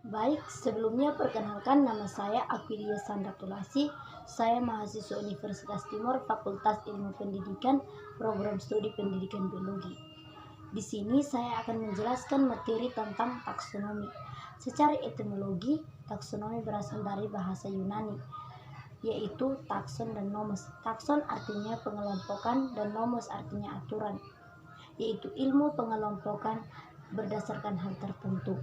Baik, sebelumnya perkenalkan nama saya Aquilia Sandra Tulasi. Saya mahasiswa Universitas Timur, Fakultas Ilmu Pendidikan, Program Studi Pendidikan Biologi. Di sini saya akan menjelaskan materi tentang taksonomi. Secara etimologi, taksonomi berasal dari bahasa Yunani, yaitu takson dan nomos. Takson artinya pengelompokan dan nomos artinya aturan, yaitu ilmu pengelompokan berdasarkan hal tertentu.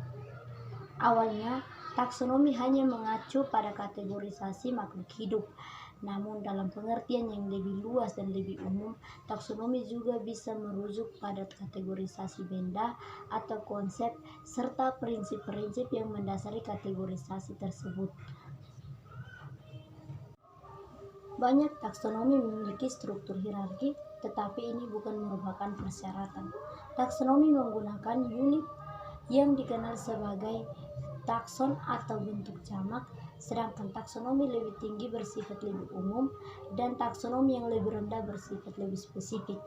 Awalnya, taksonomi hanya mengacu pada kategorisasi makhluk hidup. Namun dalam pengertian yang lebih luas dan lebih umum, taksonomi juga bisa merujuk pada kategorisasi benda atau konsep serta prinsip-prinsip yang mendasari kategorisasi tersebut. Banyak taksonomi memiliki struktur hierarki, tetapi ini bukan merupakan persyaratan. Taksonomi menggunakan unit yang dikenal sebagai takson atau bentuk jamak, sedangkan taksonomi lebih tinggi bersifat lebih umum dan taksonomi yang lebih rendah bersifat lebih spesifik.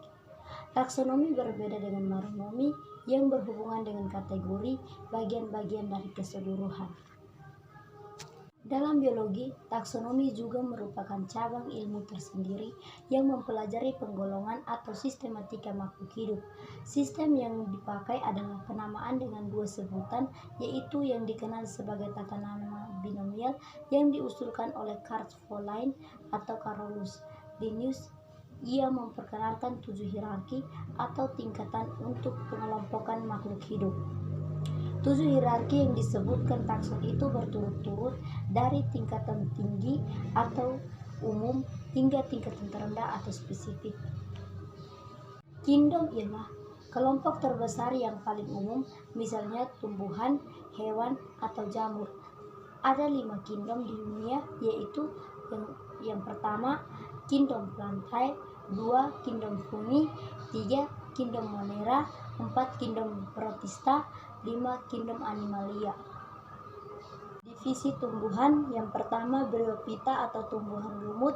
Taksonomi berbeda dengan mononomi yang berhubungan dengan kategori bagian-bagian dari keseluruhan. Dalam biologi, taksonomi juga merupakan cabang ilmu tersendiri yang mempelajari penggolongan atau sistematika makhluk hidup. Sistem yang dipakai adalah penamaan dengan dua sebutan, yaitu yang dikenal sebagai tata nama binomial yang diusulkan oleh Carl Follein atau Carolus Linnaeus. Ia memperkenalkan 7 hierarki atau tingkatan untuk pengelompokan makhluk hidup. 7 hierarki yang disebutkan takson itu berturut-turut dari tingkatan tinggi atau umum hingga tingkatan terendah atau spesifik. Kingdom ialah kelompok terbesar yang paling umum, misalnya tumbuhan, hewan, atau jamur. Ada 5 kingdom di dunia, yaitu yang pertama kingdom plantae, 2 kingdom fungi, 3 kingdom monera, 4 kingdom protista, 5 kingdom animalia. Divisi tumbuhan, yang pertama Bryophyta atau tumbuhan lumut,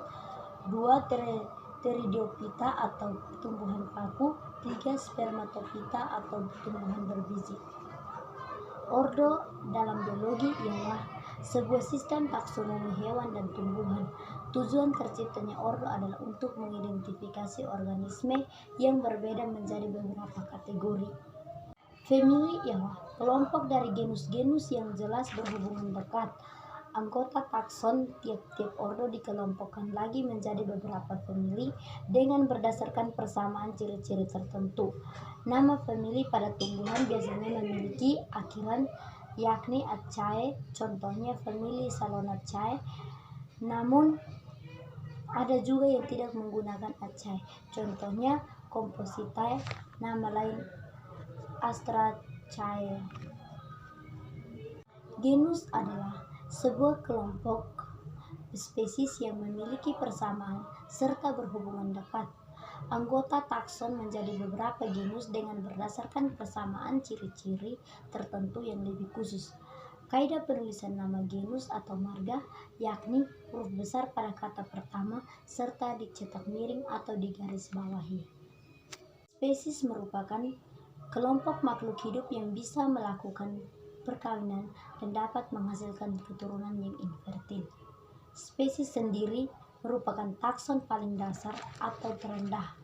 2 Pteridiophyta atau tumbuhan paku, 3 Spermatophyta atau tumbuhan berbiji. Ordo dalam biologi ialah sebuah sistem taksonomi hewan dan tumbuhan. Tujuan terciptanya ordo adalah untuk mengidentifikasi organisme yang berbeda menjadi beberapa kategori. Famili ialah kelompok dari genus-genus yang jelas berhubungan dekat. Anggota takson tiap-tiap ordo dikelompokkan lagi menjadi beberapa famili dengan berdasarkan persamaan ciri-ciri tertentu. Nama famili pada tumbuhan biasanya memiliki akhiran, yakni Achaea, contohnya famili Salonaceae. Namun ada juga yang tidak menggunakan Achaea, contohnya Compositae, nama lain Astraceae. Genus adalah sebuah kelompok spesies yang memiliki persamaan serta berhubungan dekat. Anggota takson menjadi beberapa genus dengan berdasarkan persamaan ciri-ciri tertentu yang lebih khusus. Kaidah penulisan nama genus atau marga, yakni huruf besar pada kata pertama serta dicetak miring atau digaris bawahi. Spesies merupakan kelompok makhluk hidup yang bisa melakukan perkawinan dan dapat menghasilkan keturunan yang infertil. Spesies sendiri merupakan takson paling dasar atau terendah.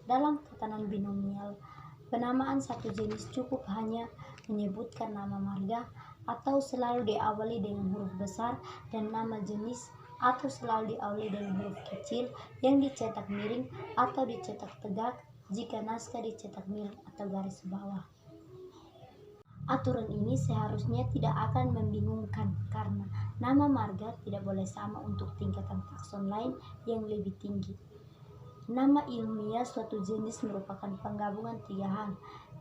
Dalam tatanan binomial, penamaan satu jenis cukup hanya menyebutkan nama marga atau selalu diawali dengan huruf besar dan nama jenis, atau selalu diawali dengan huruf kecil yang dicetak miring atau dicetak tegak jika naskah dicetak miring atau garis bawah. Aturan ini seharusnya tidak akan membingungkan karena nama marga tidak boleh sama untuk tingkatan takson lain yang lebih tinggi. Nama ilmiah suatu jenis merupakan penggabungan 3 hal.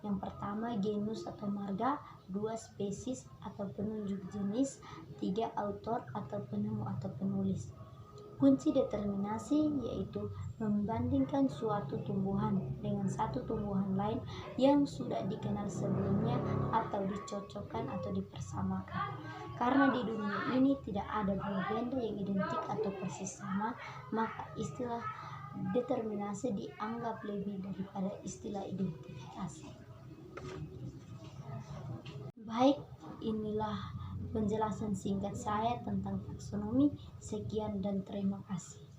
Yang pertama genus atau marga, 2 spesies atau penunjuk jenis, 3 autor atau penemu atau penulis. Kunci determinasi yaitu membandingkan suatu tumbuhan dengan satu tumbuhan lain yang sudah dikenal sebelumnya atau dicocokkan atau dipersamakan. Karena di dunia ini tidak ada buah benda yang identik atau persis sama, maka istilah determinasi dianggap lebih daripada istilah identifikasi. Baik, inilah penjelasan singkat saya tentang taksonomi. Sekian dan terima kasih.